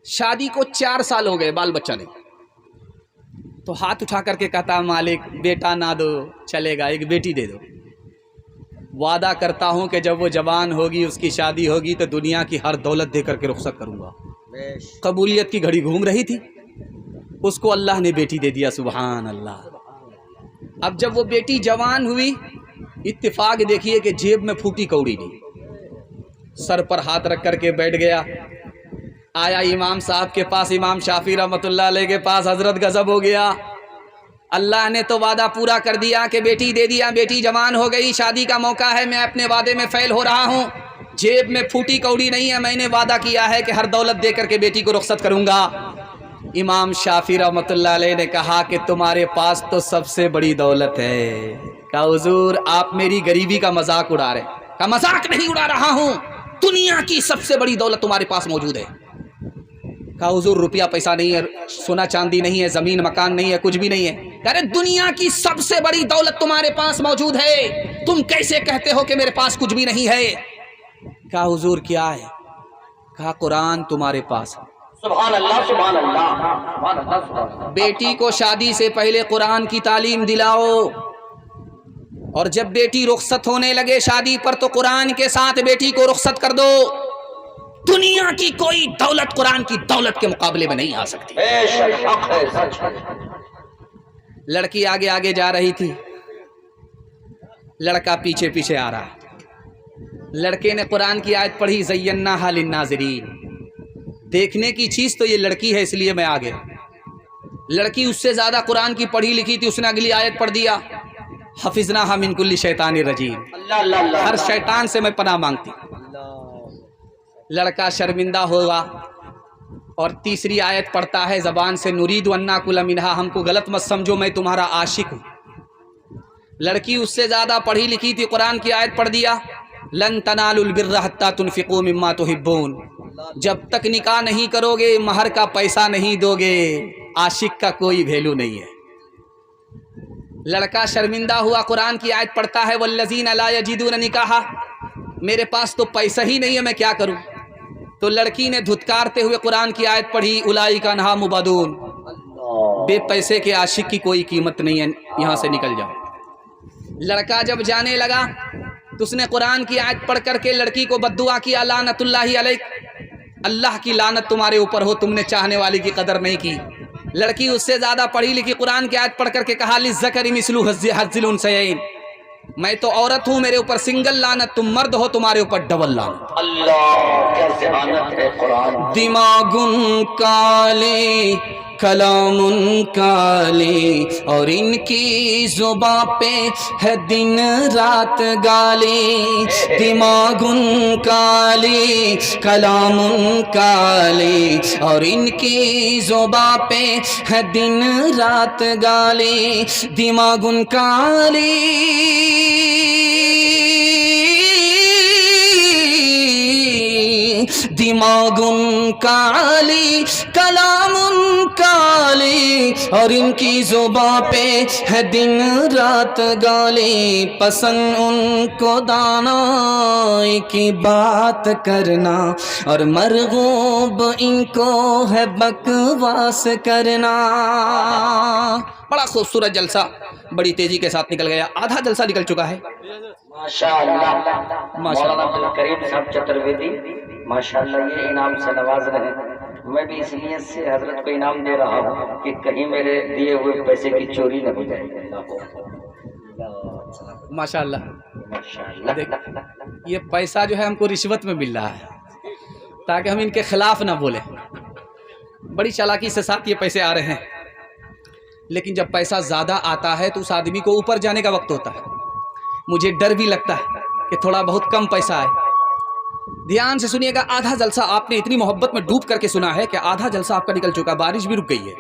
शादी को 4 साल हो गए, बाल बच्चा नहीं। तो हाथ उठा करके कहता मालिक बेटा ना दो चलेगा, एक बेटी दे दो। वादा करता हूँ कि जब वो जवान होगी, उसकी शादी होगी, तो दुनिया की हर दौलत दे करके रुखसत करूँगा। कबूलियत की घड़ी घूम रही थी, उसको अल्लाह ने बेटी दे दिया। सुभान अल्लाह। अब जब वो बेटी जवान हुई, इत्तेफाक देखिए कि जेब में फूटी कौड़ी नहीं, सर पर हाथ रख करके बैठ गया। आया इमाम साहब के पास, इमाम शाफी रहमतुल्लाह अलैह के पास। हजरत गजब हो गया, अल्लाह ने तो वादा पूरा कर दिया कि बेटी दे दिया, बेटी जवान हो गई, शादी का मौका है, मैं अपने वादे में फेल हो रहा हूँ, जेब में फूटी कौड़ी नहीं है, मैंने वादा किया है कि हर दौलत दे करके बेटी को रुखसत करूँगा। इमाम शाफी रहमतुल्लाह अलैह ने कहा कि तुम्हारे पास तो सबसे बड़ी दौलत है। कहा हुजूर आप मेरी गरीबी का मजाक उड़ा रहे। कहा मजाक नहीं उड़ा रहा हूँ, दुनिया की सबसे बड़ी दौलत तुम्हारे पास मौजूद है। कहा हुजूर रुपया पैसा नहीं है, सोना चांदी नहीं है, जमीन मकान नहीं है, कुछ भी नहीं है। अरे दुनिया की सबसे बड़ी दौलत तुम्हारे पास मौजूद है, तुम कैसे कहते हो कि मेरे पास कुछ भी नहीं है? कहा हुजूर क्या है? कहा कुरान तुम्हारे पास है। सुभान अल्लाह, सुभान अल्लाह, सुभान अल्लाह, सुभान अल्लाह। बेटी को शादी से पहले कुरान की तालीम दिलाओ, और जब बेटी रुखसत होने लगे शादी पर, तो कुरान के साथ बेटी को रुखसत कर दो। दुनिया की कोई दौलत कुरान की दौलत के मुकाबले में नहीं आ सकती। लड़की आगे आगे जा रही थी, लड़का पीछे पीछे आ रहा। लड़के ने कुरान की आयत पढ़ी, ज़य्यन्नाहा लिन्नाज़िरीन, देखने की चीज़ तो ये लड़की है इसलिए मैं आ गया। लड़की उससे ज़्यादा कुरान की पढ़ी लिखी थी, उसने अगली आयत पढ़ दिया, हफिज़नाहा मिन कुल्ली शैतानिर रजीम, हर शैतान से मैं पनाह मांगती। लड़का शर्मिंदा होगा और तीसरी आयत पढ़ता है ज़बान से, नुरीदु अन्ना कुल मिनहा, हमको गलत मत समझो, मैं तुम्हारा आशिक हूँ। लड़की उससे ज़्यादा पढ़ी लिखी थी, कुरान की आयत पढ़ दिया, लन तनालुल बिर्रा हत्ता तुनफिकू मिम्मा तुहिब्बून, जब तक निकाह नहीं करोगे, महर का पैसा नहीं दोगे, आशिक का कोई वैल्यू नहीं है। लड़का शर्मिंदा हुआ, कुरान की आयत पढ़ता है, वल्लज़ीना ला यजिदून निकाहा, मेरे पास तो पैसा ही नहीं है, मैं क्या करूं? तो लड़की ने धुतकारते हुए कुरान की आयत पढ़ी, उलाइका अन्हा मुबादून, बेपैसे के आशिक की कोई कीमत नहीं है, यहाँ से निकल जाओ। लड़का जब जाने लगा तो उसने कुरान की आयत पढ़ करके लड़की को बद्दुआ किया, लानतुल्लाहि अलैक, अल्लाह की लानत तुम्हारे ऊपर हो, तुमने चाहने वाली की कदर नहीं की। लड़की उससे ज़्यादा पढ़ी लिखी, कुरान की आयत पढ़ करके कहा, लिज़्ज़करि मिस्लु हज़्ज़िल उन्सयैन, मैं तो औरत हूँ, मेरे ऊपर सिंगल लानत, तुम मर्द हो, तुम्हारे ऊपर डबल लानत। अल्लाह क्या ज़हानत है कुरान। दिमागुन काले कलामुन काले, और इनकी जुबां पे है दिन रात गाली। दिमागुन काले कलामुन काले, और इनकी जुबां पे है दिन रात गाली। दिमागुन काली दिमागुन काली कलामुन काली, और इनकी जुबां पे है दिन रात गाली। पसंद उनको दानाई की बात करना, और मरगूब इनको है बकवास करना। बड़ा खूबसूरत जलसा बड़ी तेजी के साथ निकल गया, आधा जलसा निकल चुका है। माशाअल्लाह, मौलाना अब्दुल करीम साहब चतुर्वेदी माशाअल्लाह ये इनाम से नवाज रहे। मैं भी इसलिए से हजरत को इनाम दे रहा हूँ कि कहीं मेरे दिए हुए पैसे की चोरी न हो जाए। माशाअल्लाह माशाअल्लाह, ये पैसा जो है हमको रिश्वत में मिल रहा है, ताकि हम इनके खिलाफ ना बोले। बड़ी चालाकी से साथ ये पैसे आ रहे हैं, लेकिन जब पैसा ज़्यादा आता है तो उस आदमी को ऊपर जाने का वक्त होता है। मुझे डर भी लगता है कि थोड़ा बहुत कम पैसा आए। ध्यान से सुनिएगा, आधा जलसा आपने इतनी मोहब्बत में डूब करके सुना है कि आधा जलसा आपका निकल चुका, बारिश भी रुक गई है,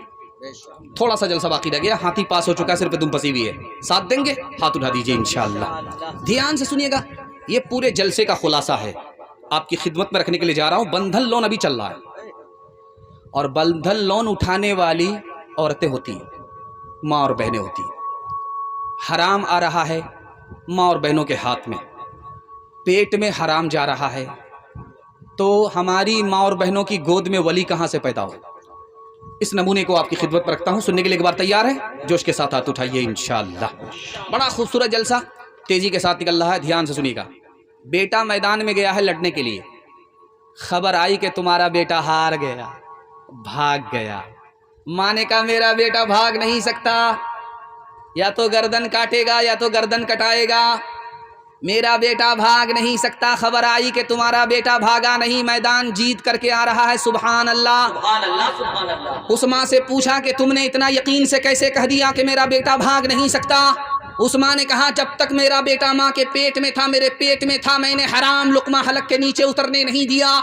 थोड़ा सा जलसा बाकी रह गया, हाथी पास हो चुका है, सिर पे दुम फंसी हुई है। साथ देंगे, हाथ उठा दीजिए इंशाअल्लाह। ध्यान से सुनिएगा, ये पूरे जलसे का खुलासा है, आपकी खिदमत में रखने के लिए जा रहा हूँ। बंधन लोन अभी चल रहा है, और बंधन लोन उठाने वाली औरतें होती हैं, माँ और बहनें होती हैं। हराम आ रहा है माँ और बहनों के हाथ में, पेट में हराम जा रहा है, तो हमारी माँ और बहनों की गोद में वली कहाँ से पैदा हो। इस नमूने को आपकी खिदमत पर रखता हूँ। सुनने के लिए एक बार तैयार है? जोश के साथ हाथ उठाइए इंशाअल्लाह। बड़ा खूबसूरत जलसा तेजी के साथ निकल रहा है, ध्यान से सुनिएगा। बेटा मैदान में गया है लड़ने के लिए, खबर आई कि तुम्हारा बेटा हार गया, भाग गया। माँ ने कहा मेरा बेटा भाग नहीं सकता, या तो गर्दन काटेगा या तो गर्दन कटाएगा, मेरा बेटा भाग नहीं सकता। खबर आई कि तुम्हारा बेटा भागा नहीं, मैदान जीत करके आ रहा है। सुभान अल्लाह, सुभान अल्लाह, सुभान अल्लाह। उस माँ से पूछा कि तुमने इतना यकीन से कैसे कह दिया कि मेरा बेटा भाग नहीं सकता। उस माँ ने कहा जब तक मेरा बेटा माँ के पेट में था, मेरे पेट में था, मैंने हराम लुकमा हलक के नीचे उतरने नहीं दिया।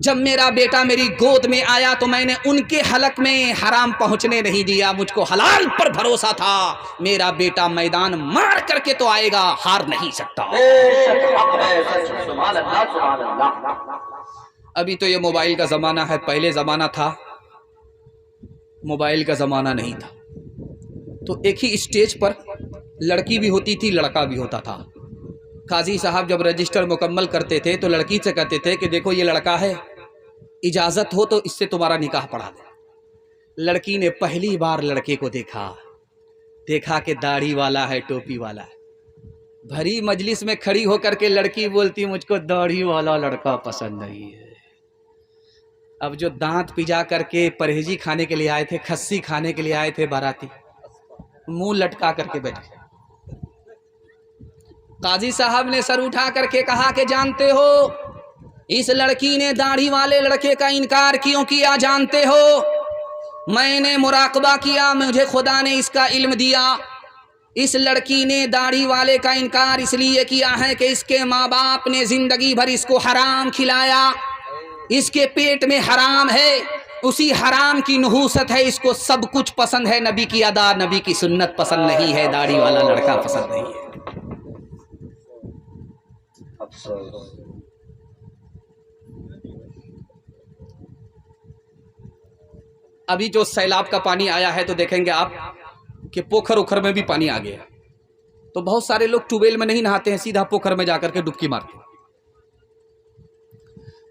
जब मेरा बेटा मेरी गोद में आया तो मैंने उनके हलक में हराम पहुंचने नहीं दिया। मुझको हलाल पर भरोसा था, मेरा बेटा मैदान मार करके तो आएगा, हार नहीं सकता। अभी तो ये मोबाइल का जमाना है, पहले जमाना था मोबाइल का जमाना नहीं था। तो एक ही स्टेज पर लड़की भी होती थी, लड़का भी होता था। काजी साहब जब रजिस्टर मुकम्मल करते थे तो लड़की से कहते थे कि देखो ये लड़का है, इजाज़त हो तो इससे तुम्हारा निकाह पढ़ा दे। लड़की ने पहली बार लड़के को देखा कि दाढ़ी वाला है, टोपी वाला है। भरी मजलिस में खड़ी होकर के लड़की बोलती मुझको दाढ़ी वाला लड़का पसंद नहीं है। अब जो दांत पिजा करके परहेजी खाने के लिए आए थे, खस्सी खाने के लिए आए थे बाराती, मुंह लटका करके बैठे। काजी साहब ने सर उठा करके कहा कि जानते हो इस लड़की ने दाढ़ी वाले लड़के का इनकार क्यों किया? जानते हो मैंने मुराकबा किया, मुझे खुदा ने इसका इल्म दिया। इस लड़की ने दाढ़ी वाले का इनकार इसलिए किया है कि इसके माँ बाप ने जिंदगी भर इसको हराम खिलाया, इसके पेट में हराम है, उसी हराम की नहूसत है, इसको सब कुछ पसंद है, नबी की अदा नबी की सुन्नत पसंद नहीं है, दाढ़ी वाला लड़का पसंद नहीं है। अभी जो सैलाब का पानी आया है तो देखेंगे आप कि पोखर उखर में भी पानी आ गया। तो बहुत सारे लोग ट्यूबवेल में नहीं नहाते हैं, सीधा पोखर में जाकर के डुबकी मारते हैं।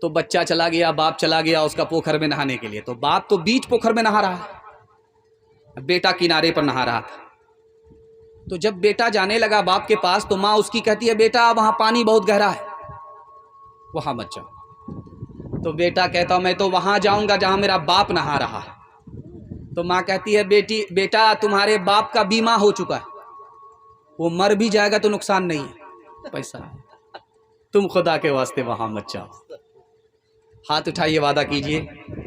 तो बच्चा चला गया, बाप चला गया उसका पोखर में नहाने के लिए। तो बाप तो बीच पोखर में नहा रहा है, बेटा किनारे पर नहा रहा था। तो जब बेटा जाने लगा बाप के पास तो माँ उसकी कहती है बेटा वहां पानी बहुत गहरा है, वहां मत जाओ। तो बेटा कहता मैं तो वहां जाऊंगा जहां मेरा बाप नहा रहा है। तो माँ कहती है बेटा तुम्हारे बाप का बीमा हो चुका है, वो मर भी जाएगा तो नुकसान नहीं है, पैसा है, तुम खुदा के वास्ते वहां मत जाओ। हाथ उठाइए, वादा कीजिए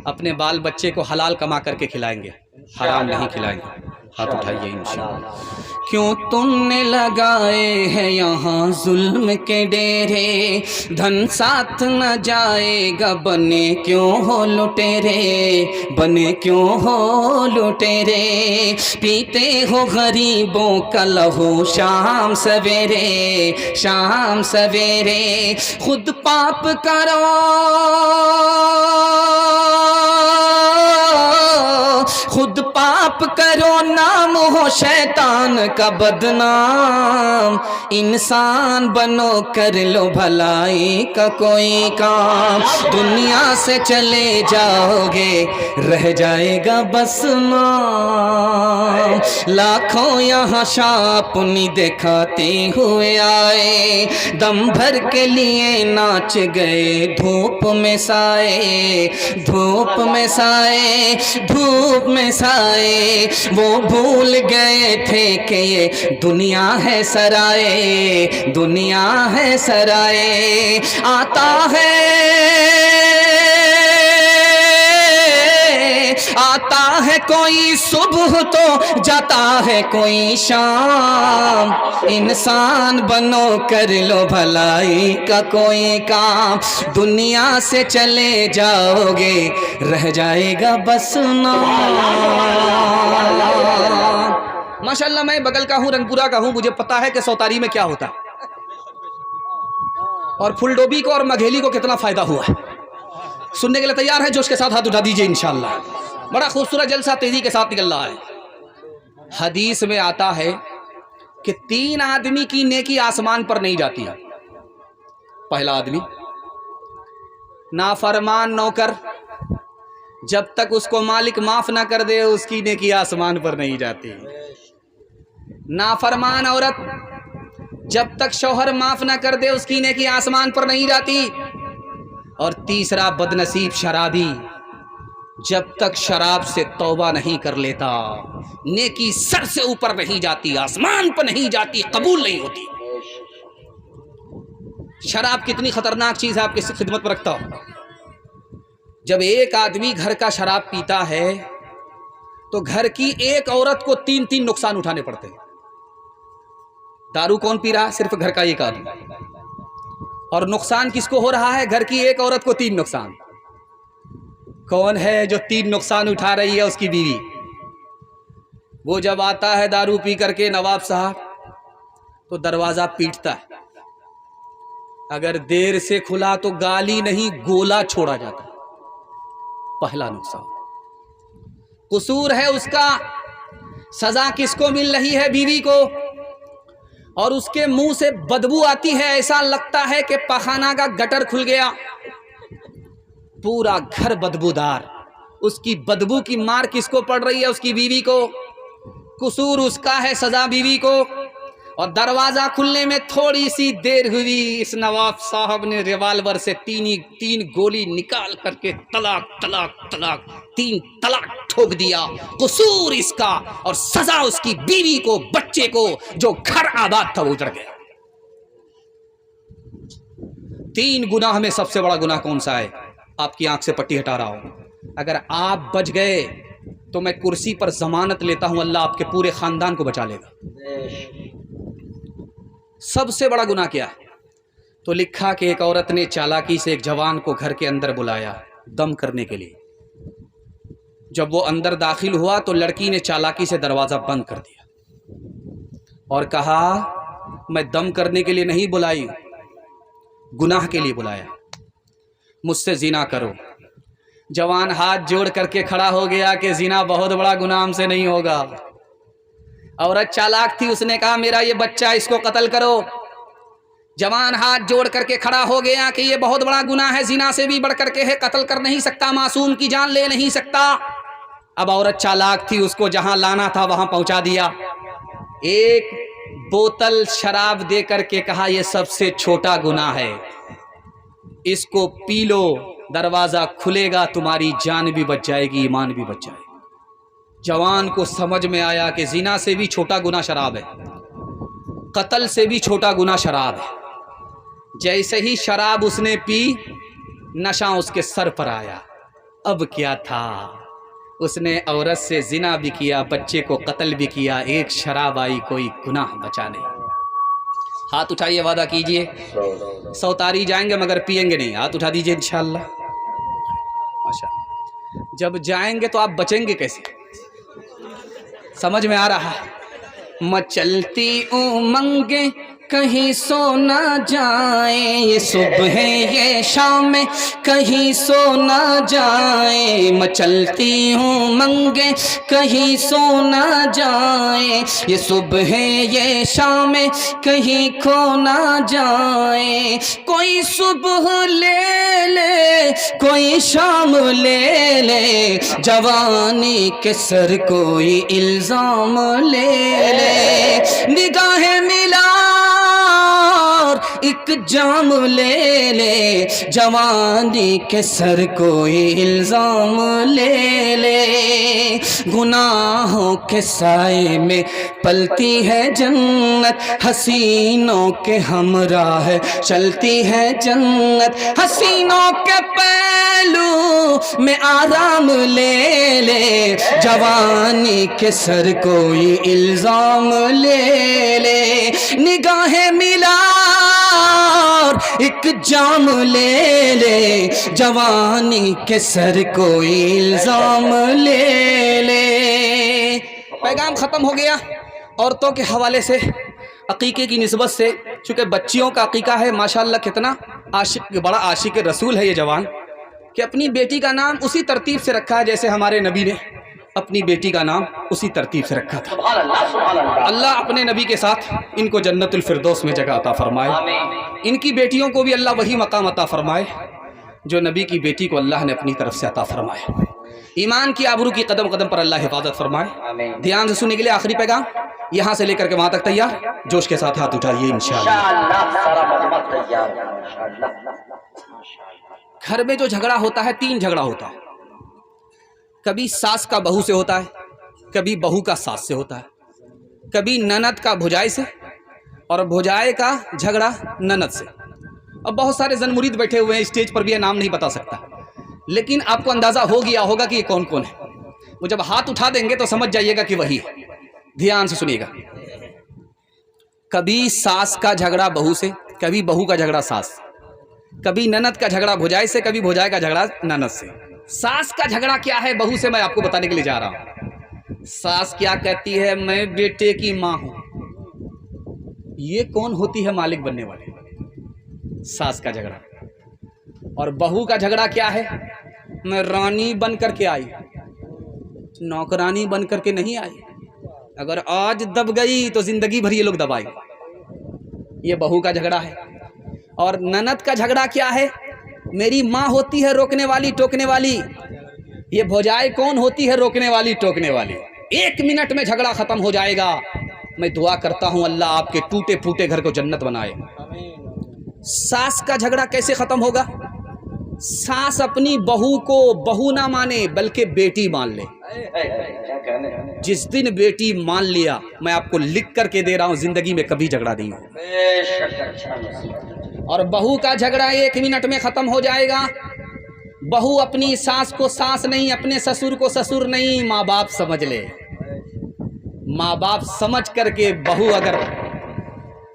अपने बाल बच्चे को हलाल कमा करके खिलाएंगे, हराम नहीं खिलाएंगे। हाथ उठाइए इंशाअल्लाह। क्यों तुमने लगाए हैं यहाँ जुल्म के डेरे, धन साथ न जाएगा, बने क्यों हो लुटेरे, बने क्यों हो लुटेरे। पीते हो गरीबों का लहू शाम सवेरे, शाम सवेरे। खुद पाप करो, खुद पाप करो, नाम हो शैतान का बदनाम। इंसान बनो, कर लो भलाई का कोई काम। दुनिया से चले जाओगे, रह जाएगा बस नाम। लाखों यहाँ शापनी दिखाते हुए आए, दम भर के लिए नाच गए धूप में साए, धूप में साए, धूप में साए। वो भूल गए थे कि ये दुनिया है सराए, दुनिया है सराए। आता है कोई सुबह तो जाता है कोई शाम। इंसान बनो, कर लो भलाई का कोई काम। दुनिया से चले जाओगे, रह जाएगा बस नाम। माशाल्लाह मैं बगल का हूँ, रंगपुरा का हूँ, मुझे पता है कि सौतारी में क्या होता है और फुलडोबी को और मघेली को कितना फायदा हुआ है। सुनने के लिए तैयार है? जोश के साथ हाथ उठा दीजिए इंशाअल्लाह। बड़ा खूबसूरत जलसा तेजी के साथ निकल रहा है। हदीस में आता है कि 3 आदमी की नेकी आसमान पर नहीं जाती है। पहला आदमी नाफरमान नौकर जब तक उसको मालिक माफ ना कर दे उसकी नेकी आसमान पर नहीं जाती। नाफरमान औरत जब तक शौहर माफ ना कर दे उसकी नेकी आसमान पर नहीं जाती। और तीसरा बदनसीब शराबी जब तक शराब से तौबा नहीं कर लेता नेकी सर से ऊपर नहीं जाती, आसमान पर नहीं जाती, कबूल नहीं होती। शराब कितनी खतरनाक चीज है, आपकी खिदमत पर रखता हूं। जब एक आदमी घर का शराब पीता है तो घर की एक औरत को 3-3 नुकसान उठाने पड़ते हैं। दारू कौन पी रहा? सिर्फ घर का एक आदमी। और नुकसान किसको हो रहा है? घर की एक औरत को 3 नुकसान। कौन है जो 3 नुकसान उठा रही है? उसकी बीवी। वो जब आता है दारू पी करके नवाब साहब तो दरवाजा पीटता है, अगर देर से खुला तो गाली नहीं गोला छोड़ा जाता। पहला नुकसान। कसूर है उसका, सजा किसको मिल रही है? बीवी को। और उसके मुंह से बदबू आती है, ऐसा लगता है कि पखाना का गटर खुल गया, पूरा घर बदबूदार। उसकी बदबू की मार किसको पड़ रही है? उसकी बीवी को। कसूर उसका है, सजा बीवी को। और दरवाजा खुलने में थोड़ी सी देर हुई, इस नवाब साहब ने रिवाल्वर से 3 गोली निकाल करके तलाक तलाक तलाक 3 तलाक ठोक दिया। कसूर इसका और सजा उसकी बीवी को, बच्चे को, जो घर आबाद था वो उजड़ गया। 3 गुनाह में सबसे बड़ा गुनाह कौन सा है? आपकी आंख से पट्टी हटा रहा हूं। अगर आप बच गए तो मैं कुर्सी पर जमानत लेता हूं, अल्लाह आपके पूरे खानदान को बचा लेगा। सबसे बड़ा गुनाह क्या? तो लिखा कि एक औरत ने चालाकी से एक जवान को घर के अंदर बुलाया दम करने के लिए। जब वो अंदर दाखिल हुआ तो लड़की ने चालाकी से दरवाज़ा बंद कर दिया और कहा, मैं दम करने के लिए नहीं बुलाई, गुनाह के लिए बुलाया, मुझसे जिना करो। जवान हाथ जोड़ करके खड़ा हो गया कि जिना बहुत बड़ा गुनाह हमसे नहीं होगा। औरत चालाक थी, उसने कहा मेरा ये बच्चा, इसको कत्ल करो। जवान हाथ जोड़ करके खड़ा हो गया कि ये बहुत बड़ा गुनाह है, जिना से भी बढ़ करके है, कत्ल कर नहीं सकता, मासूम की जान ले नहीं सकता। अब औरत चालाक थी, उसको जहां लाना था वहां पहुंचा दिया। एक बोतल शराब दे करके कहा ये सबसे छोटा गुनाह है, इसको पी लो, दरवाजा खुलेगा, तुम्हारी जान भी बच जाएगी, ईमान भी बच जाएगा। जवान को समझ में आया कि जिना से भी छोटा गुनाह शराब है, कत्ल से भी छोटा गुनाह शराब है। जैसे ही शराब उसने पी, नशा उसके सर पर आया। अब क्या था, उसने औरत से जिना भी किया, बच्चे को कत्ल भी किया, एक शराब आई, कोई गुनाह बचा नहीं। हाथ उठाइए, वादा कीजिए 100 तारी जाएंगे मगर पिएंगे नहीं। हाथ उठा दीजिए इंशाअल्लाह। माशाअल्लाह। जब जाएंगे तो आप बचेंगे कैसे? समझ में आ रहा है? मचलती उमंगे कहीं सो ना जाए, ये सुबह ये शाम कहीं सो ना जाए। मचलती हूँ मंगे कहीं सो ना जाए, ये सुबह ये शाम कहीं खो ना जाए। कोई सुबह ले ले, कोई शाम ले ले, जवानी के सर कोई इल्जाम ले ले। निगाहें मिला एक जाम ले ले, जवानी के सर कोई इल्जाम ले ले। गुनाहों के साए में पलती है जन्नत, हसीनों के हमराह चलती है जन्नत। हसीनों के पहलू में आराम ले ले, जवानी के सर कोई इल्जाम ले ले। निगाहें मिला एक जाम ले ले, जवानी के सर कोई इल्जाम ले ले। पैगाम ख़त्म हो गया औरतों के हवाले से, अकीक़े की निस्बत से। चूँकि बच्चियों का अकीक़ा है, माशाअल्लाह कितना आशिक, बड़ा आशिक रसूल है ये जवान, कि अपनी बेटी का नाम उसी तरतीब से रखा है जैसे हमारे नबी ने अपनी बेटी का नाम उसी तरतीब से रखा था। अल्लाह अपने नबी के साथ इनको जन्नतुल फिरदौस में जगह अता फरमाए, इनकी बेटियों को भी अल्लाह वही मकाम अता फरमाए जो नबी की बेटी को अल्लाह ने अपनी तरफ से अता फरमाया। ईमान की आबरू की कदम कदम पर अल्लाह हिफाजत फरमाए। ध्यान से सुनने के लिए आखिरी पैगाम यहाँ से लेकर के वहाँ तक तैयार, जोश के साथ हाथ उठाइए इंशाअल्लाह। घर में जो झगड़ा होता है, 3 झगड़ा होता है। कभी सास का बहू से होता है, कभी बहू का सास से होता है, कभी ननद का भुजाई से, और भुजाई का झगड़ा ननद से। अब बहुत सारे जनमुरीद बैठे हुए हैं स्टेज पर भी, ये नाम नहीं बता सकता, लेकिन आपको अंदाज़ा हो गया होगा कि ये कौन कौन है। वो जब हाथ उठा देंगे तो समझ जाइएगा कि वही है। ध्यान से सुनिएगा। कभी सास का झगड़ा बहू से, कभी बहू का झगड़ा सास, कभी ननद का झगड़ा भुजाई से, कभी भुजाई का झगड़ा ननद से। सास का झगड़ा क्या है बहू से, मैं आपको बताने के लिए जा रहा हूं। सास क्या कहती है, मैं बेटे की माँ हूं। ये कौन होती है मालिक बनने वाले? सास का झगड़ा। और बहू का झगड़ा क्या है, मैं रानी बन करके आई, नौकरानी बन करके नहीं आई। अगर आज दब गई तो जिंदगी भर ये लोग दबाए। ये बहू का झगड़ा है। और ननद का झगड़ा क्या है, मेरी माँ होती है रोकने वाली टोकने वाली। ये भौजाई कौन होती है, रोकने वाली टोकने वाली। 1 मिनट में झगड़ा खत्म हो जाएगा। मैं दुआ करता हूं अल्लाह आपके टूटे फूटे घर को जन्नत बनाए। सास का झगड़ा कैसे खत्म होगा? सास अपनी बहू को बहू ना माने बल्कि बेटी मान ले। जिस दिन बेटी मान लिया, मैं आपको लिख करके दे रहा हूं, जिंदगी में कभी झगड़ा नहीं हो। और बहू का झगड़ा 1 मिनट में खत्म हो जाएगा। बहू अपनी सास को सास नहीं, अपने ससुर को ससुर नहीं, माँ बाप समझ ले। माँ बाप समझ करके बहू अगर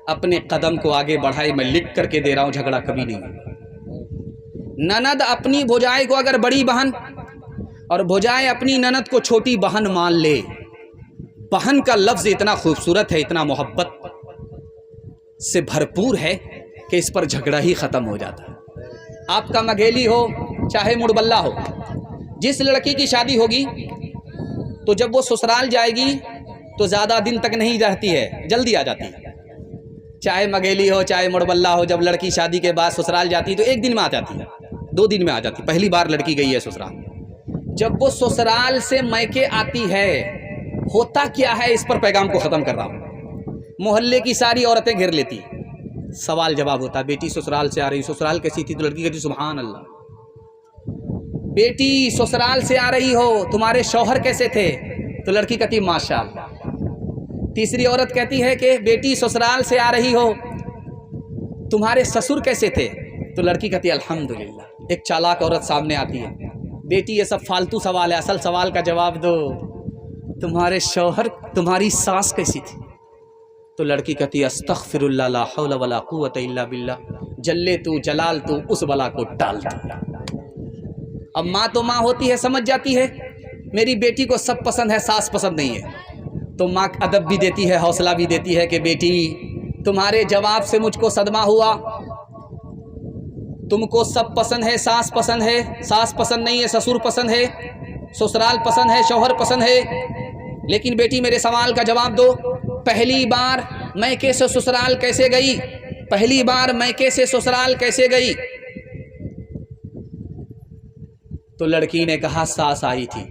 अपने कदम को आगे बढ़ाए, मैं लिख करके दे रहा हूं, झगड़ा कभी नहीं होगा। ननद अपनी भौजाई को अगर बड़ी बहन, और भौजाई अपनी ननद को छोटी बहन मान ले। बहन का लफ्ज इतना खूबसूरत है, इतना मोहब्बत से भरपूर है कि इस पर झगड़ा ही खत्म हो जाता है। आपका मघेली हो चाहे मुड़बल्ला हो, जिस लड़की की शादी होगी तो जब वो ससुराल जाएगी तो ज़्यादा दिन तक नहीं रहती है, जल्दी आ जाती है। चाहे मघेली हो चाहे मुड़बल्ला हो, जब लड़की शादी के बाद ससुराल जाती है तो 1 दिन में आ जाती है, 2 दिन में आ जाती है। पहली बार लड़की गई है ससुराल, जब वो ससुराल से मैके आती है, होता क्या है, इस पर पैगाम को ख़त्म कर रहा हूँ। मोहल्ले की सारी औरतें घेर लेती, सवाल जवाब होता, बेटी ससुराल से आ रही, ससुराल कैसी थी? तो लड़की कहती सुभान अल्लाह। बेटी ससुराल से आ रही हो, तुम्हारे शौहर कैसे थे? तो लड़की कहती माशाअल्लाह। तीसरी औरत कहती है कि बेटी ससुराल से आ रही हो, तुम्हारे ससुर कैसे थे? तो लड़की कहती है अल्हम्दुलिल्लाह। एक चालाक औरत सामने आती है, बेटी ये सब फालतू सवाल है, असल सवाल का जवाब दो, तुम्हारे शौहर, तुम्हारी सास कैसी थी? तो लड़की कहती है अस्तगफिरुल्लाह ला हौला वला कुव्वता इल्ला बिल्लाह, जल्ले तू जलाल तू उस बला को टाल तू। अब माँ तो माँ होती है, समझ जाती है मेरी बेटी को सब पसंद है, सास पसंद नहीं है, तो माँ अदब भी देती है, हौसला भी देती है कि बेटी तुम्हारे जवाब से मुझको सदमा हुआ, तुमको सब पसंद है, सास पसंद है, सास पसंद नहीं है, ससुर पसंद है, ससुराल पसंद है, शौहर पसंद है, लेकिन बेटी मेरे सवाल का जवाब दो, पहली बार मैके से ससुराल कैसे गई? पहली बार मैके से ससुराल कैसे गई? तो लड़की ने कहा सास आई थी,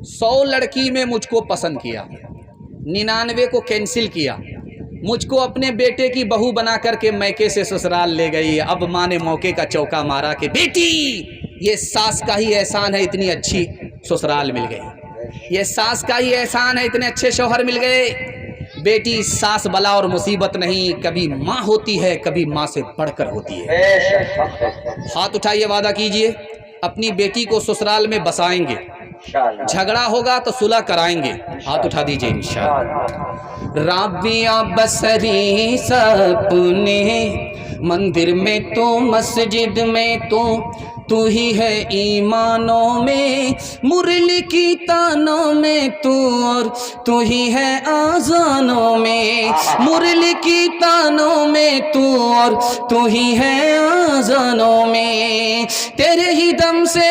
100 लड़की में मुझको पसंद किया, 99 को कैंसिल किया, मुझको अपने बेटे की बहू बना करके मैके से ससुराल ले गई। अब माँ ने मौके का चौका मारा कि बेटी ये सास का ही एहसान है, इतनी अच्छी ससुराल मिल गई, ये सास का ही एहसान है, इतने अच्छे शौहर मिल गए। बेटी सास बला और मुसीबत नहीं, कभी माँ होती है, कभी माँ से बढ़कर होती है। हाथ उठाइए, वादा कीजिए अपनी बेटी को ससुराल में बसाएंगे, झगड़ा होगा तो सुलह कराएंगे। हाथ उठा दीजिए इंशाअल्लाह। राबिया बसरी सपने, मंदिर में तो मस्जिद में तू ही है ईमानों में, मुरली की तानों में तू, और तू ही है आज़ानों में, मुरली की तानों में तू, और तू ही है आज़ानों में, तेरे ही दम से,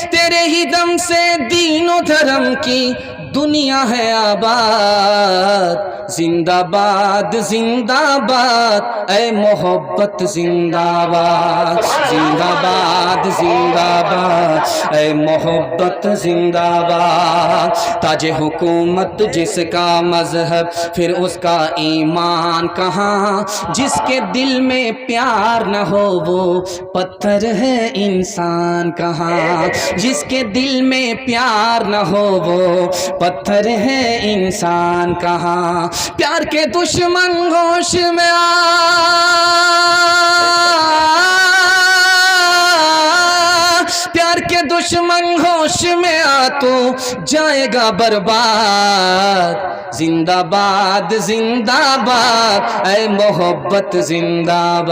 तेरे ही दम से दीनो धर्म की दुनिया है आबाद, जिंदाबाद जिंदाबाद ऐ मोहब्बत जिंदाबाद, जिंदाबाद जिंदाबाद ऐ मोहब्बत जिंदाबाद। ताजे हुकूमत जिसका मजहब फिर उसका ईमान कहाँ, जिसके दिल में प्यार न हो वो पत्थर है इंसान कहाँ, जिसके दिल में प्यार न हो वो पत्थर है इंसान कहाँ। प्यार के दुश्मन होश में आ, प्यार के दुश्मन होश में आ तो जाएगा बर्बाद। जिंदाबाद जिंदाबाद ऐ मोहब्बत जिंदाबाद।